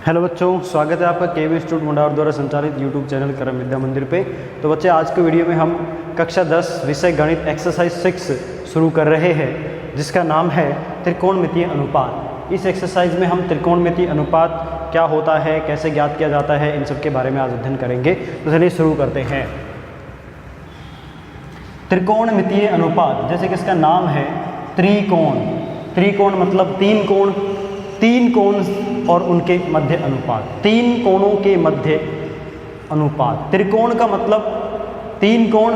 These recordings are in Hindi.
हेलो बच्चों, स्वागत है आपका केवी इंस्टीट्यूट मुंडावर द्वारा संचालित यूट्यूब चैनल कर्म विद्या मंदिर पे। तो बच्चे, आज के वीडियो में हम कक्षा 10 विषय गणित एक्सरसाइज 6 शुरू कर रहे हैं, जिसका नाम है त्रिकोणमितीय अनुपात। इस एक्सरसाइज में हम त्रिकोणमितीय अनुपात क्या होता है, कैसे ज्ञात किया जाता है, इन सब के बारे में आज अध्ययन करेंगे। तो चलिए शुरू करते हैं। त्रिकोणमितीय अनुपात, जैसे कि इसका नाम है त्रिकोण। त्रिकोण मतलब तीन कोण, तीन कोण और उनके मध्य अनुपात, तीन कोणों के मध्य अनुपात। त्रिकोण का मतलब तीन कोण।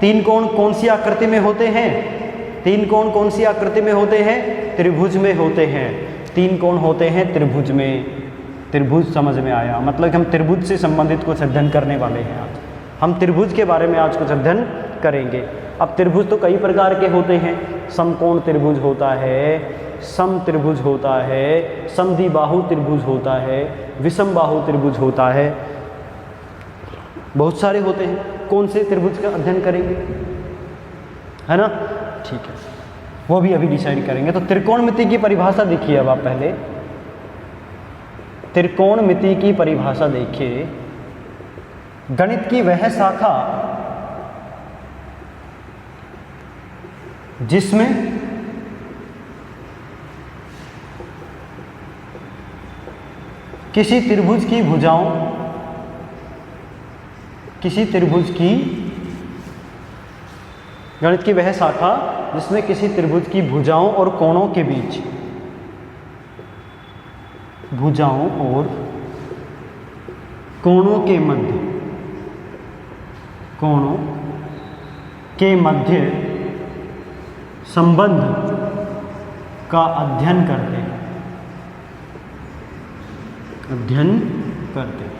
तीन कोण कौन सी आकृति में होते हैं? तीन कोण कौन सी आकृति में होते हैं? त्रिभुज में होते हैं। तीन कोण होते हैं त्रिभुज में। त्रिभुज समझ में आया? मतलब हम त्रिभुज से संबंधित कुछ अध्ययन करने वाले हैं। आज हम त्रिभुज के बारे में आज कुछ अध्ययन करेंगे। अब त्रिभुज तो कई प्रकार के होते हैं। समकोण त्रिभुज होता है, सम त्रिभुज होता है, समद्विबाहु त्रिभुज होता है, विषम बाहु त्रिभुज होता है, बहुत सारे होते हैं। कौन से त्रिभुज का अध्ययन करेंगे, है ना? ठीक है, वो भी अभी डिसाइड करेंगे। तो त्रिकोणमिति की परिभाषा देखिए। अब आप पहले त्रिकोणमिति की परिभाषा देखिए। गणित की वह शाखा जिसमें किसी त्रिभुज की भुजाओं, किसी त्रिभुज की, गणित की वह शाखा जिसमें किसी त्रिभुज की भुजाओं और कोणों के बीच, भुजाओं और कोणों के मध्य, कोणों के मध्य संबंध का अध्ययन करते हैं, अध्ययन करते हैं,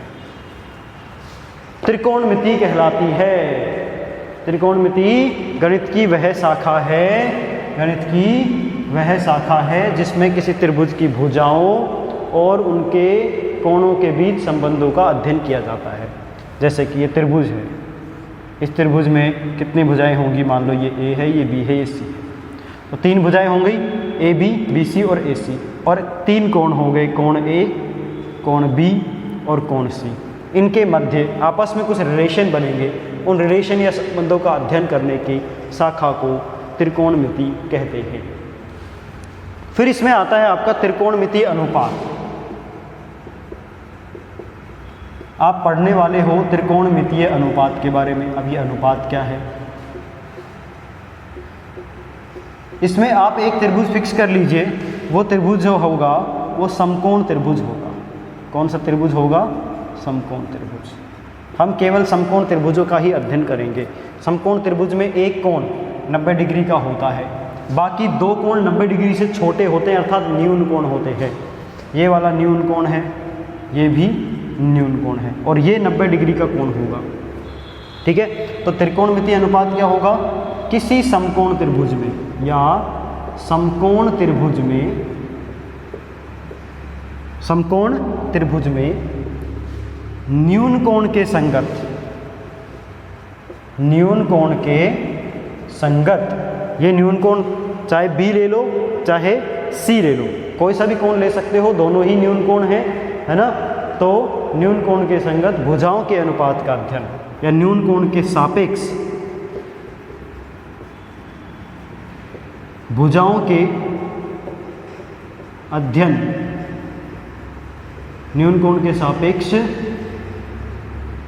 त्रिकोणमिति कहलाती है। त्रिकोणमिति गणित की वह शाखा है, गणित की वह शाखा है जिसमें किसी त्रिभुज की भुजाओं और उनके कोणों के बीच संबंधों का अध्ययन किया जाता है। जैसे कि ये त्रिभुज है, इस त्रिभुज में कितनी भुजाएं होंगी? मान लो ये ए है, ये बी है, ये सी है। तो तीन भुजाएं होंगी, ए बी, बी सी और ए सी। और तीन कोण हो गए, कोण ए, कोण बी और कोण सी। इनके मध्य आपस में कुछ रिलेशन बनेंगे। उन रिलेशन या संबंधों का अध्ययन करने की शाखा को त्रिकोणमिति कहते हैं। फिर इसमें आता है आपका त्रिकोणमितीय अनुपात। आप पढ़ने वाले हो त्रिकोणमितीय अनुपात के बारे में। अब ये अनुपात क्या है? इसमें आप एक त्रिभुज फिक्स कर लीजिए। वो त्रिभुज जो होगा वो समकोण त्रिभुज होगा। कौन सा त्रिभुज होगा? समकोण त्रिभुज। हम केवल समकोण त्रिभुजों का ही अध्ययन करेंगे। समकोण त्रिभुज में एक कोण 90 डिग्री का होता है, बाकी दो कोण 90 डिग्री से छोटे होते हैं, अर्थात न्यून कोण होते हैं। ये वाला न्यून कोण है, ये भी न्यून कोण है, और ये 90 डिग्री का कोण होगा। ठीक है, तो त्रिकोणमितीय अनुपात क्या होगा? किसी समकोण त्रिभुज में या समकोण त्रिभुज में, समकोण त्रिभुज में न्यून कोण के संगत, न्यून कोण के संगत, ये न्यून कोण चाहे बी ले लो चाहे सी ले लो, कोई सा भी कोण ले सकते हो, दोनों ही न्यून कोण है ना? तो न्यून कोण के संगत भुजाओं के अनुपात का अध्ययन या न्यून कोण के सापेक्ष भुजाओं के अध्ययन, न्यून कोण के सापेक्ष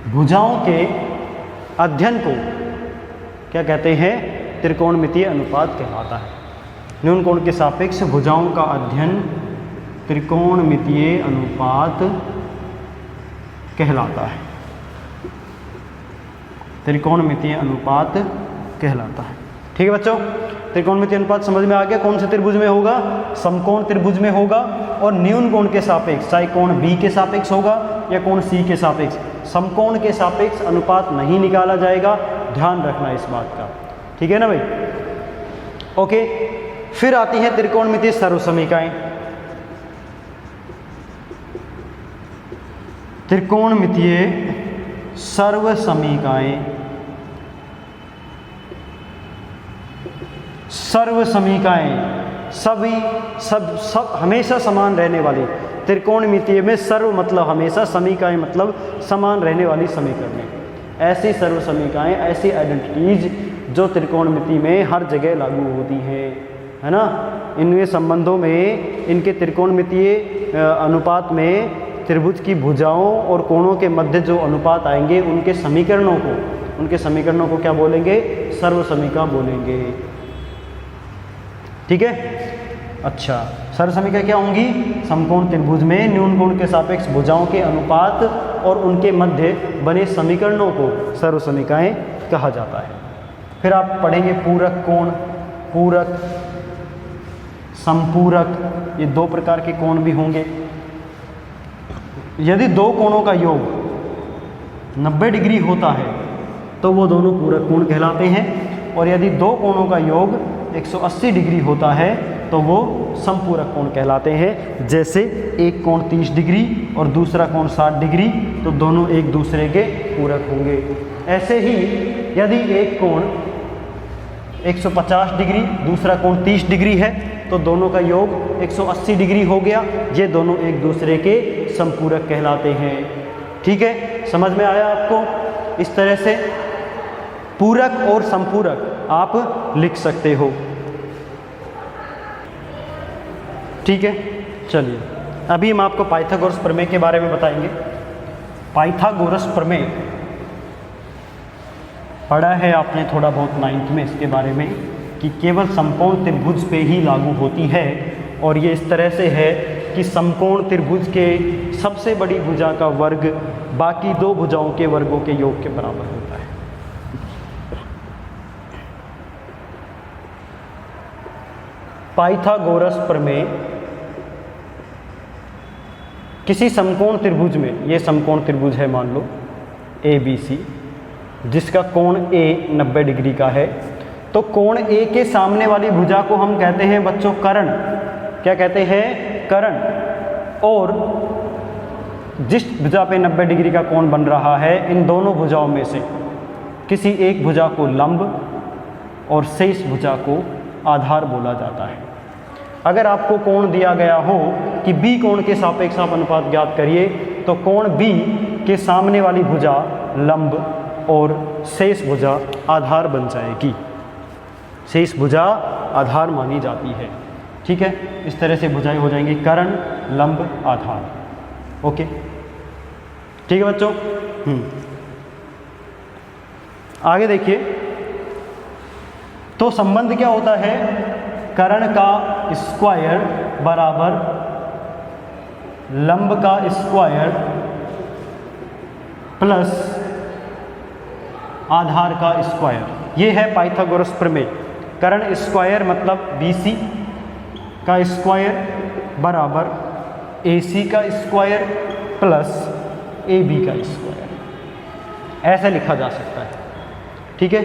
भुजाओं के अध्ययन को क्या कहते हैं? त्रिकोणमितीय अनुपात कहलाता है। न्यून कोण के सापेक्ष भुजाओं का अध्ययन त्रिकोणमितीय अनुपात कहलाता है। त्रिकोणमितीय अनुपात कहलाता है। ठीक है बच्चों, त्रिकोणमितीय अनुपात समझ में आ गया? कौन से त्रिभुज में होगा? समकोण त्रिभुज में होगा, और न्यून कोण के सापेक्ष, चाहे कोण बी के सापेक्ष होगा या कोण सी के सापेक्ष। समकोण के सापेक्ष अनुपात नहीं निकाला जाएगा, ध्यान रखना इस बात का। ठीक है ना भाई? ओके, फिर आती है त्रिकोणमितीय सर्वसमीकाएं। त्रिकोणमितीय सर्वसमीकाएं, सर्वसमीकाएं सब हमेशा समान रहने वाली, त्रिकोणमितीय में सर्व मतलब हमेशा, समीकरण मतलब समान रहने वाली समीकरणें, ऐसी सर्व समीकरणें, ऐसी आइडेंटिटीज जो त्रिकोणमिति में हर जगह लागू होती हैं, है ना। इनमें संबंधों में, इनके त्रिकोणमितीय अनुपात में त्रिभुज की भुजाओं और कोणों के मध्य जो अनुपात आएंगे उनके समीकरणों को क्या बोलेंगे? सर्व समीकरण बोलेंगे। ठीक है। अच्छा, सर्व समीकरण क्या होंगी? समकोण त्रिभुज में न्यून कोण के सापेक्ष भुजाओं के अनुपात और उनके मध्य बने समीकरणों को सर्व समीकरण कहा जाता है। फिर आप पढ़ेंगे पूरक कोण, पूरक, संपूरक, ये दो प्रकार के कोण भी होंगे। यदि दो कोणों का योग 90 डिग्री होता है तो वो दोनों पूरक कोण कहलाते हैं, और यदि दो कोणों का योग 180 डिग्री होता है तो वो संपूरक कोण कहलाते हैं। जैसे एक कोण 30 डिग्री और दूसरा कोण 60 डिग्री, तो दोनों एक दूसरे के पूरक होंगे। ऐसे ही यदि एक कोण 150 डिग्री, दूसरा कोण 30 डिग्री है, तो दोनों का योग 180 डिग्री हो गया। ये दोनों एक दूसरे के संपूरक कहलाते हैं। ठीक है, समझ में आया आपको? इस तरह से पूरक और संपूरक आप लिख सकते हो। ठीक है, चलिए अभी हम आपको पाइथागोरस प्रमेय के बारे में बताएंगे। पाइथागोरस प्रमेय पढ़ा है आपने थोड़ा बहुत 9th में इसके बारे में, कि केवल समकोण त्रिभुज पे ही लागू होती है, और ये इस तरह से है कि समकोण त्रिभुज के सबसे बड़ी भुजा का वर्ग बाकी दो भुजाओं के वर्गों के योग के बराबर होता है। पाइथागोरस प्रमेय किसी समकोण त्रिभुज में, ये समकोण त्रिभुज है मान लो ABC, जिसका कोण A 90 डिग्री का है, तो कोण A के सामने वाली भुजा को हम कहते हैं बच्चों कर्ण। क्या कहते हैं? कर्ण। और जिस भुजा पे 90 डिग्री का कोण बन रहा है, इन दोनों भुजाओं में से किसी एक भुजा को लंब और शेष भुजा को आधार बोला जाता है। अगर आपको कोण दिया गया हो कि B कोण के सापेक्ष आप अनुपात ज्ञात करिए, तो कोण B के सामने वाली भुजा लंब और शेष भुजा आधार बन जाएगी। शेष भुजा आधार मानी जाती है। ठीक है, इस तरह से भुजाएं हो जाएंगी कर्ण, लंब, आधार। ओके, ठीक है बच्चों। आगे देखिए, तो संबंध क्या होता है? कर्ण का स्क्वायर बराबर लंब का स्क्वायर प्लस आधार का स्क्वायर। ये है पाइथागोरस प्रमेय। कर्ण स्क्वायर मतलब BC का स्क्वायर बराबर AC का स्क्वायर प्लस AB का स्क्वायर, ऐसे लिखा जा सकता है। ठीक है,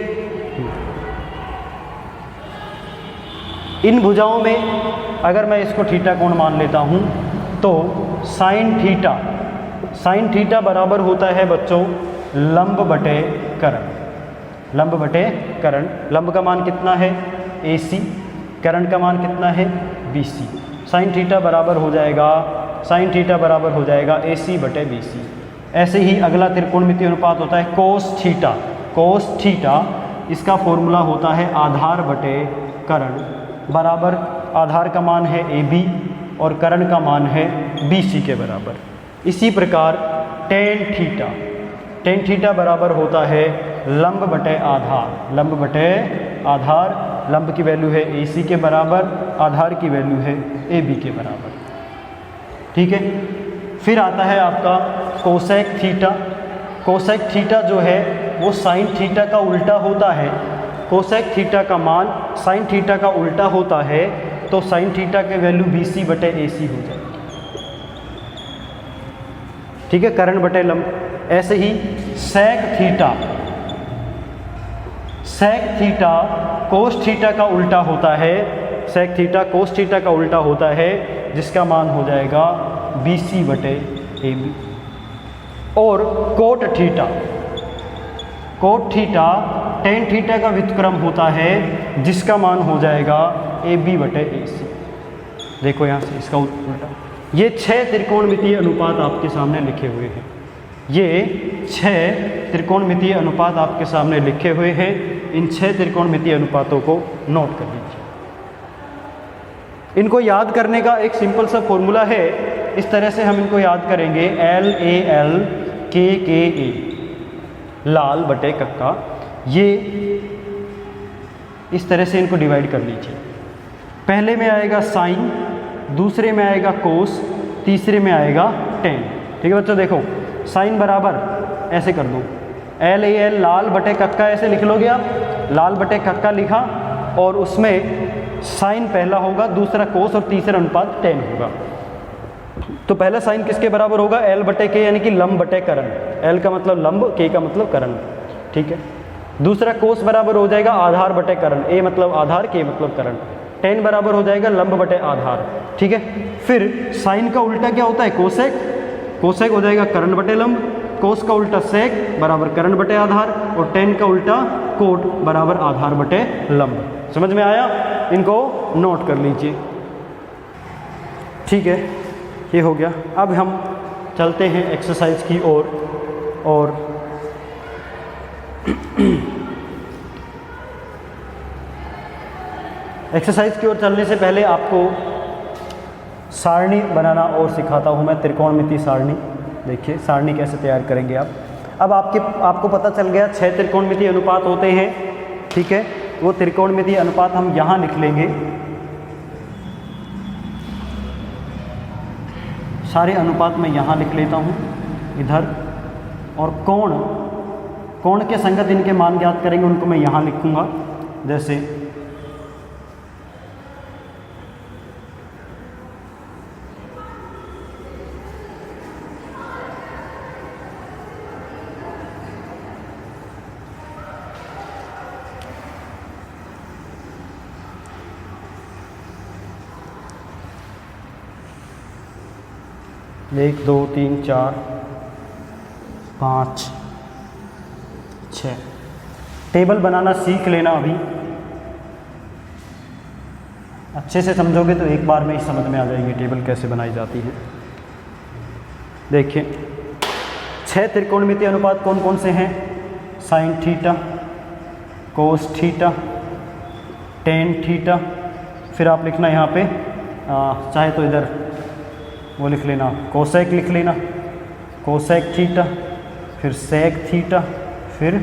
इन भुजाओं में अगर मैं इसको थीटा कोण मान लेता हूं, तो साइन थीटा बराबर होता है बच्चों लंब बटे कर्ण। लंब बटे कर्ण, लंब का मान कितना है? AC, कर्ण का मान कितना है? BC। साइन थीटा बराबर हो जाएगा AC बटे BC। ऐसे ही अगला त्रिकोणमितीय अनुपात होता है कोस थीटा। कोस थीटा, इसका फॉर्मूला होता है आधार बटे कर्ण बराबर, आधार का मान है AB और कर्ण का मान है BC के बराबर। इसी प्रकार टेन थीटा बराबर होता है लंब बटे आधार। लंब बटे आधार, लंब की वैल्यू है AC के बराबर, आधार की वैल्यू है AB के बराबर। ठीक है, फिर आता है आपका कोसेक थीटा। कोसेक थीटा जो है वो साइन थीटा का उल्टा होता है। कोसेक थीटा का मान साइन थीटा का उल्टा होता है, तो साइन थीटा के वैल्यू BC बटे AC हो जाएगी। ठीक है, कर्ण बटे लंब। ऐसे ही सेक थीटा कोस थीटा का उल्टा होता है। सेक थीटा कोस थीटा का उल्टा होता है, जिसका मान हो जाएगा BC बटे AB। और कोट थीटा टेन थीटा का व्युत्क्रम होता है, जिसका मान हो जाएगा AB बटे AC। देखो यहाँ से इसका उल्टा, ये 6 त्रिकोणमितीय अनुपात आपके सामने लिखे हुए हैं। ये 6 त्रिकोणमितीय अनुपात आपके सामने लिखे हुए हैं। इन 6 त्रिकोणमितीय अनुपातों को नोट कर लीजिए। इनको याद करने का एक सिंपल सा फॉर्मूला है। इस तरह से हम इनको याद करेंगे, LAL KKA, लाल बटे कक्का। ये इस तरह से इनको डिवाइड कर लीजिए। पहले में आएगा साइन, दूसरे में आएगा कोस, तीसरे में आएगा टेन। ठीक है बच्चों, देखो साइन बराबर ऐसे कर दो, LAL लाल बटे कक्का ऐसे लिख लोगे आप। लाल बटे कक्का लिखा और उसमें साइन पहला होगा, दूसरा कोस और तीसरा अनुपात टेन होगा। तो पहला साइन किसके बराबर होगा? L बटे के, यानी कि लंब बटे करण। L का मतलब लंब, K का मतलब करण। ठीक है। दूसरा कोस बराबर हो जाएगा आधार बटे करण, A मतलब आधार, K मतलब करण। टेन बराबर हो जाएगा लंब बटे आधार। ठीक है। फिर साइन का उल्टा क्या होता है? कोसेक। कोसेक हो जाएगा करण बटे लंब, कोस का उल्टा सेक बराबर करण बटे आधार, और टेन का उल्टा कोट बराबर आधार बटे लंब। समझ में आया? इनको नोट कर लीजिए। ठीक है, ये हो गया। अब हम चलते हैं एक्सरसाइज की ओर। और एक्सरसाइज की ओर चलने से पहले आपको सारणी बनाना और सिखाता हूँ मैं, त्रिकोणमितीय सारणी। देखिए सारणी कैसे तैयार करेंगे आप। अब आपको पता चल गया 6 त्रिकोणमितीय अनुपात होते हैं। ठीक है, वो त्रिकोणमितीय अनुपात हम यहाँ लिख लेंगे। सारे अनुपात मैं यहाँ लिख लेता हूँ इधर, और कोण के संगत इनके मान ज्ञात करेंगे, उनको मैं यहाँ लिखूँगा। जैसे एक, दो, तीन, चार, 5, 6। टेबल बनाना सीख लेना अभी। अच्छे से समझोगे तो एक बार में ही समझ में आ जाएगी टेबल कैसे बनाई जाती है। देखिए 6 त्रिकोणमितीय अनुपात कौन कौन से हैं? Sine theta, cos theta, tan theta. फिर आप लिखना यहाँ पे चाहे तो इधर वो लिख लेना, कोसेक लिख लेना, कोसेक थीटा, फिर सेक थीटा, फिर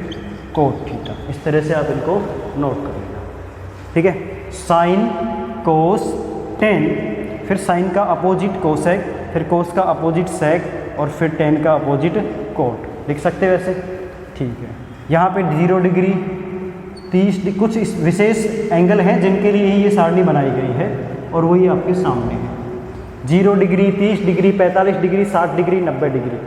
कोट थीटा। इस तरह से आप इनको नोट कर लेना। ठीक है। साइन, कोस, टेन, फिर साइन का अपोजिट कोसेक, फिर कोस का अपोजिट सेक, और फिर टेन का अपोजिट कोट। लिख सकते हैं वैसे। ठीक है। यहाँ पे 0 डिग्री, 30 डिग्री, कुछ इस विशेष एंगल हैं जिनके लिए ये सारणी बनाई गई है, और वही आपके सामने है। 0 degree, 30 degree, 45 degree, 60 degree, 90 degree.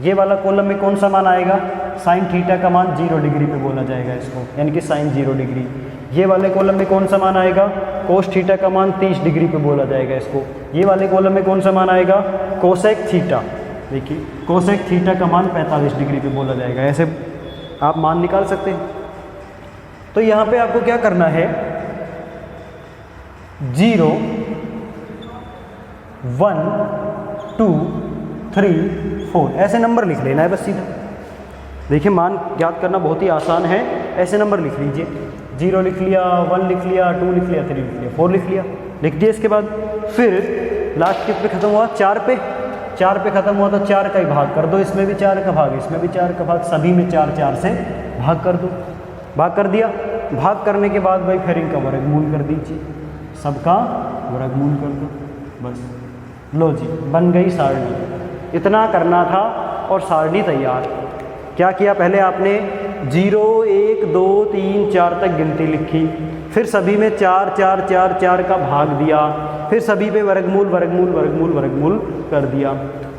ये वाला कॉलम में कौन सा मान आएगा? साइन थीटा का मान 0 डिग्री पे बोला जाएगा इसको, यानी कि साइन 0 डिग्री। ये वाले कॉलम में कौन सा मान आएगा? कोस थीटा का मान 30 डिग्री पे बोला जाएगा इसको। ये वाले कॉलम में कौन सा मान आएगा? Cosec theta. देखिए कोसेक थीटा का मान 45 डिग्री पे बोला जाएगा। ऐसे आप मान निकाल सकते हैं। तो यहाँ पे आपको क्या करना है? 0, 1, 2, 3, 4 ऐसे नंबर लिख लेना है बस सीधा। देखिए मान ज्ञात करना बहुत ही आसान है। ऐसे नंबर लिख लीजिए। 0 लिख लिया, 1 लिख लिया, 2 लिख लिया, 3 लिख लिया, 4 लिख लिया, लिख दिया। इसके बाद फिर लास्ट किस पे खत्म हुआ? 4 पे। 4 पे खत्म हुआ तो 4 का ही भाग कर दो। इसमें भी 4 का भाग, इसमें भी 4 का भाग, सभी में 4 4 से भाग कर दो। भाग कर दिया। भाग करने के बाद भाई फिर इनका वर्गमूल कर दीजिए। सबका वर्गमूल कर दो बस। लो जी, बन गई सारणी। इतना करना था और सारणी तैयार। क्या किया? पहले आपने 0, 1, 2, 3, 4 तक गिनती लिखी, फिर सभी में 4 4 4 4 का भाग दिया, फिर सभी पे वर्गमूल वर्गमूल वर्गमूल वर्गमूल कर दिया।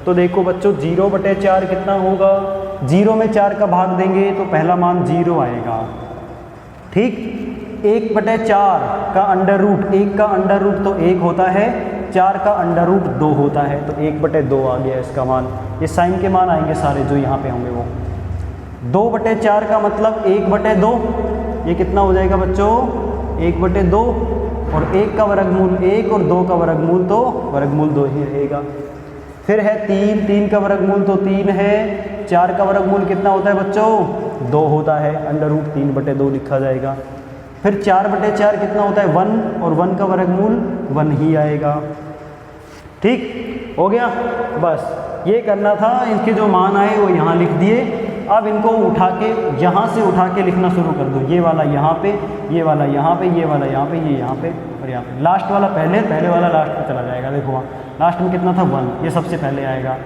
तो देखो बच्चों 0/4 कितना होगा? 0 में 4 का भाग देंगे तो पहला मान 0 आएगा। ठीक। 1/4 का अंडर रूट, 1 का अंडर रूट तो 1 होता है, 4 का अंडर रूट 2 होता है, तो 1/2 आ गया इसका मान। ये साइन के मान आएंगे सारे जो यहाँ पे होंगे वो। 2/4 का मतलब 1/2। ये कितना हो जाएगा बच्चों? 1/2। और 1 का वर्गमूल 1 और 2 का वर्गमूल तो वर्गमूल 2 ही रहेगा। फिर है 3 का वर्गमूल तो 3 है। 4 का वर्गमूल कितना होता है बच्चों? 2 होता है, √3/2 लिखा जाएगा। फिर 4/4 कितना होता है? 1 और 1 का वर्गमूल 1 ही आएगा। ठीक हो गया। बस ये करना था, इनके जो मान आए वो यहाँ लिख दिए। अब इनको उठा के यहाँ से उठा के लिखना शुरू कर दो। ये वाला यहाँ पे, ये वाला यहाँ पे, ये वाला यहाँ पे, ये यहाँ पे और यहाँ पे। लास्ट वाला पहले वाला लास्ट पे चला जाएगा। देखो वहाँ लास्ट में कितना था? 1, ये सबसे पहले आएगा।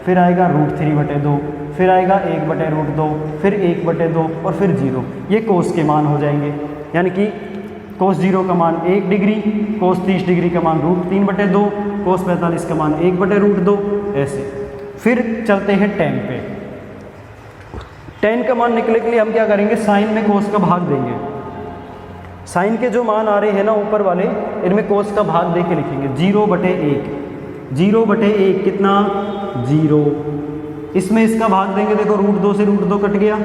फिर आएगा √3/2, फिर आएगा 1/√2, फिर 1/2 और फिर 0। ये कोस के मान हो जाएंगे, यानी कि कोस 0 का मान 1 डिग्री, कोस 30 डिग्री का मान √3/2, कोस 45 का मान 1/√2, ऐसे। फिर चलते हैं tan पे। tan का मान निकलने के लिए हम क्या करेंगे? साइन में कोस का भाग देंगे। साइन के जो मान आ रहे हैं ना ऊपर वाले, इनमें कोस का भाग दे के लिखेंगे। 0/1, 0/1 कितना? 0। इसमें इसका भाग देंगे। देखो √2 से √2 कट गया,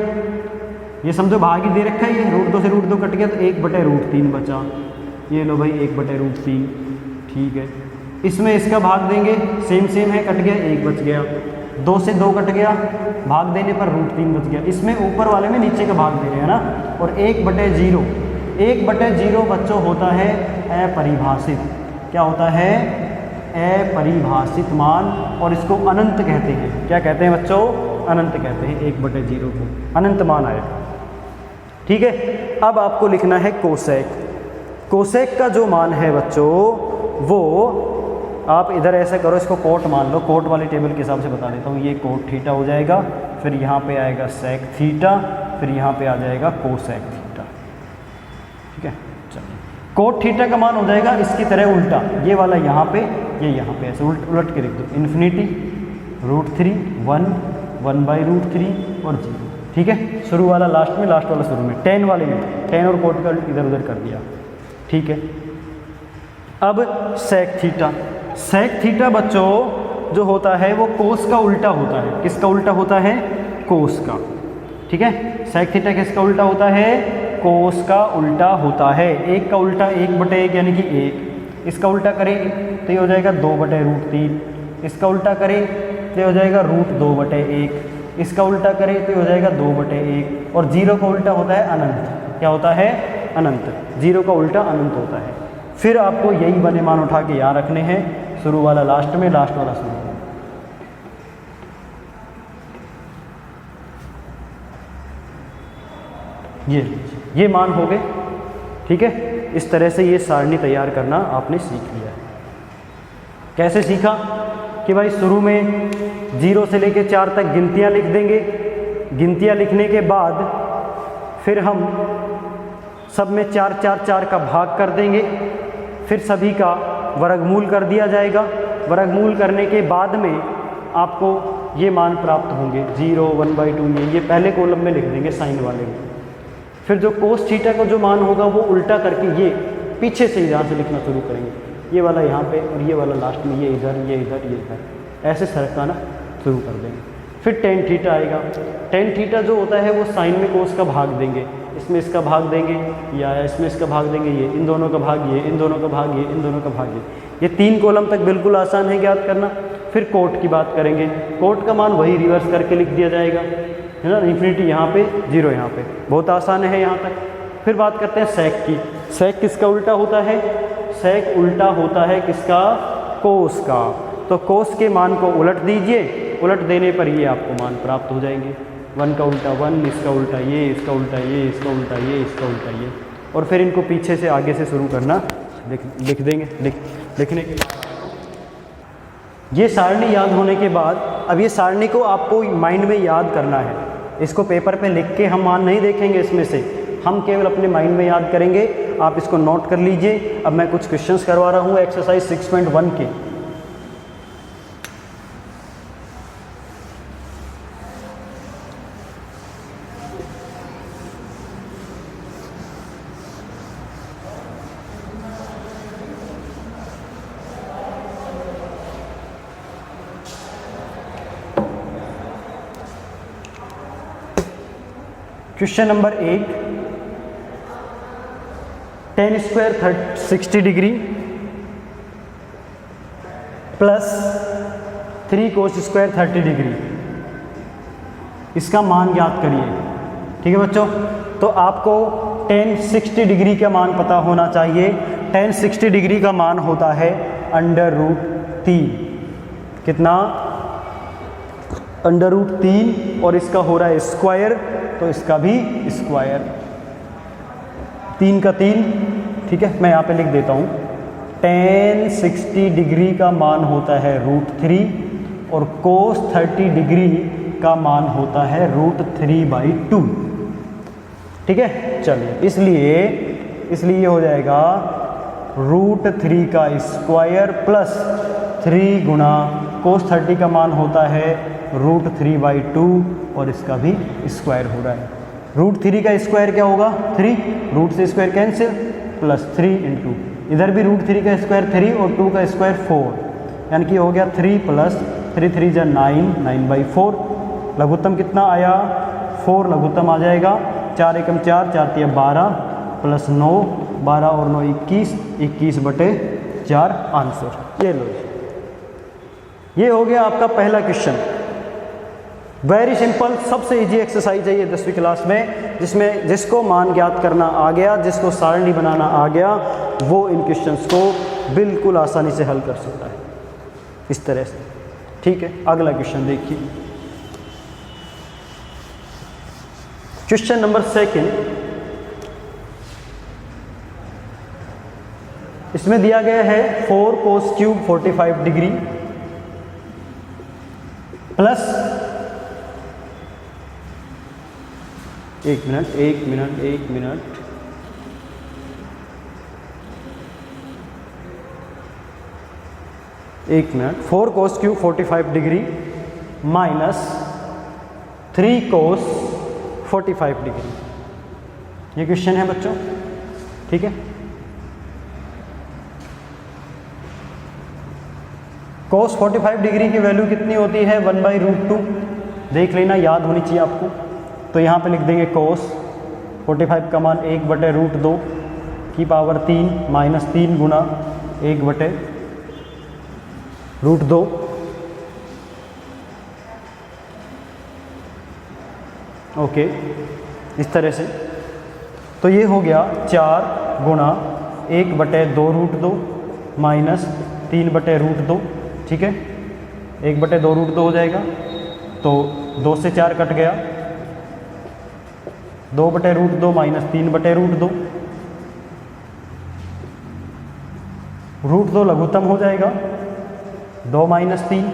ये समझो भाग ही दे रखा है। ये √2 से √2 कट गया तो 1/√3 बचा। ये लो भाई 1/√3, ठीक है। इसमें इसका भाग देंगे, सेम है, कट गया, 1 बच गया। 2 से 2 कट गया, भाग देने पर √3 बच गया। इसमें ऊपर वाले में नीचे का भाग दे रहे हैं ना। और 1/0, 1/0 बच्चों होता है अपरिभाषित। क्या होता है? अपरिभाषित मान, और इसको अनंत कहते हैं। क्या कहते हैं बच्चों? अनंत कहते हैं 1/0 को, अनंत मान आएगा। ठीक है। अब आपको लिखना है कोसेक। कोसेक का जो मान है बच्चों, वो आप इधर ऐसे करो, इसको कोट मान लो। कोट वाली टेबल के हिसाब से बता देता हूँ। ये कोट थीटा हो जाएगा, फिर यहाँ पे आएगा सेक थीटा, फिर यहाँ पे आ जाएगा कोसेक थीटा। ठीक है, चलिए। कोट थीटा का मान हो जाएगा इसकी तरह उल्टा, ये वाला यहाँ पे, ये यहाँ पे, ऐसे उलट के लिख दो। इन्फिनिटी, √3, 1, 1/√3 और 0। ठीक है। शुरू वाला लास्ट में, लास्ट वाला शुरू में। tan वाले में tan और कोट का इधर उधर कर दिया। ठीक है। अब सेक थीटा। सेक थीटा बच्चों जो होता है वो कोस का उल्टा होता है। किसका उल्टा होता है? कोस का। ठीक है। सेक थीटा किसका उल्टा होता है? कोस का उल्टा होता है। 1 का उल्टा 1/1 यानी कि 1। इसका उल्टा करें तो ये हो जाएगा 2/√3। इसका उल्टा करें तो ये हो जाएगा √2/1। इसका उल्टा करें तो ये हो जाएगा 2/1। और 0 का उल्टा होता है अनंत। क्या होता है? अनंत। 0 का उल्टा अनंत होता है। फिर आपको यही वाले मान उठा के यहाँ रखने हैं। शुरू वाला लास्ट में, लास्ट वाला शुरू में। ये मान हो गए। ठीक है। इस तरह से ये सारणी तैयार करना आपने सीख लिया है। कैसे सीखा? कि भाई शुरू में 0 से लेकर 4 तक गिनतियाँ लिख देंगे। गिनतियाँ लिखने के बाद फिर हम सब में 4 4 4 का भाग कर देंगे। फिर सभी का वर्गमूल कर दिया जाएगा। वर्गमूल करने के बाद में आपको ये मान प्राप्त होंगे 0, 1/2। ये पहले कॉलम में लिख देंगे साइन वाले में। फिर जो कोस थीटा का जो मान होगा वो उल्टा करके ये पीछे से यहाँ से लिखना शुरू करेंगे। ये वाला यहाँ पे और ये वाला लास्ट में, ये इधर, ये इधर, ये इधर, ऐसे सरकाना शुरू कर देंगे। फिर tan थीटा आएगा। tan थीटा जो होता है वो साइन में कोस का भाग देंगे। इसमें इसका भाग देंगे, या इसमें इसका भाग देंगे, ये इन दोनों का भाग, ये इन दोनों का भाग, ये इन दोनों का भाग, ये 3 कॉलम तक बिल्कुल आसान है ज्ञात करना। फिर कोट की बात करेंगे। कोट का मान वही रिवर्स करके लिख दिया जाएगा, है ना। इन्फिनिटी यहाँ पे, 0 यहाँ पे, बहुत आसान है यहाँ तक। फिर बात करते हैं सेक की। सेक किसका उल्टा होता है? सेक उल्टा होता है किसका? कोस का। तो कोस के मान को उलट दीजिए। उलट देने पर ये आपको मान प्राप्त हो जाएंगे। 1 का उल्टा 1, इसका उल्टा ये, इसका उल्टा ये, इसका उल्टा ये, इसका उल्टा ये। और फिर इनको पीछे से आगे से शुरू करना लिख देंगे। लिखने के बाद ये सारणी याद होने के बाद, अब ये सारणी को आपको माइंड में याद करना है। इसको पेपर पे लिख के हम मान नहीं देखेंगे इसमें से, हम केवल अपने माइंड में याद करेंगे। आप इसको नोट कर लीजिए। अब मैं कुछ क्वेश्चंस करवा रहा हूँ एक्सरसाइज 6.1 के। Question number 8, ten square 60 degree plus 3 cos square 30 degree, इसका मान ज्ञात करिए। ठीक है बच्चों, तो आपको टेन 60 डिग्री का मान पता होना चाहिए। टेन 60 डिग्री का मान होता है √3। कितना? √3, और इसका हो रहा है स्क्वायर, तो इसका भी स्क्वायर, 3 का 3। ठीक है, मैं यहाँ पे लिख देता हूँ। टेन 60 डिग्री का मान होता है √3 और कोस 30 डिग्री का मान होता है √3/2। ठीक है, चलिए, इसलिए हो जाएगा √3 का स्क्वायर प्लस 3 गुना कोस 30 का मान होता है √3/2 और इसका भी स्क्वायर हो रहा है। √3 का स्क्वायर क्या होगा? 3, रूट से स्क्वायर कैंसिल, प्लस 3 इंटू इधर भी √3 का स्क्वायर 3 और 2 का स्क्वायर 4, यानी कि हो गया 3 प्लस 3 3 जा 9, 9/4। लघुत्तम कितना आया? 4 लघुत्तम आ जाएगा। 4 एकम 4, 4 3 12 प्लस 9, 12 और 9 21, 21/4 आंसर। ये लो, ये हो गया आपका पहला क्वेश्चन। वेरी सिंपल, सबसे इजी एक्सरसाइज है ये 10वीं क्लास में, जिसको मान ज्ञात करना आ गया, जिसको सारणी बनाना आ गया, वो इन क्वेश्चंस को बिल्कुल आसानी से हल कर सकता है इस तरह से। ठीक है, अगला क्वेश्चन देखिए। क्वेश्चन नंबर 2, इसमें दिया गया है 4 cos क्यूब 45 डिग्री प्लस, एक minute, 4 cos cube 45 degree minus 3 cos 45 degree, ये क्वेश्चन है बच्चों। ठीक है, cos 45 डिग्री की वैल्यू कितनी होती है? 1/√2, देख लेना, याद होनी चाहिए आपको। तो यहाँ पे लिख देंगे cos 45 का मान 1/√2 की पावर 3 माइनस 3 गुना 1/√2। ओके, इस तरह से। तो ये हो गया 4 गुणा 1/2√2 माइनस 3/√2। ठीक है, 1/2√2 हो जाएगा, तो 2 से 4 कट गया, 2/√2 माइनस 3/√2, √2 लघुत्तम हो जाएगा, 2 माइनस 3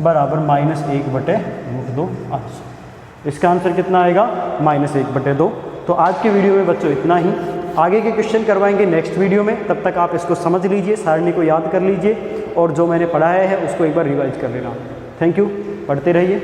बराबर माइनस 1/√2 आंसर। इसका आंसर कितना आएगा? -1/2। तो आज के वीडियो में बच्चों इतना ही। आगे के क्वेश्चन करवाएंगे नेक्स्ट वीडियो में, तब तक आप इसको समझ लीजिए, सारणी को याद कर लीजिए और जो मैंने पढ़ाया है उसको एक बार रिवाइज कर लेना। थैंक यू, पढ़ते रहिए।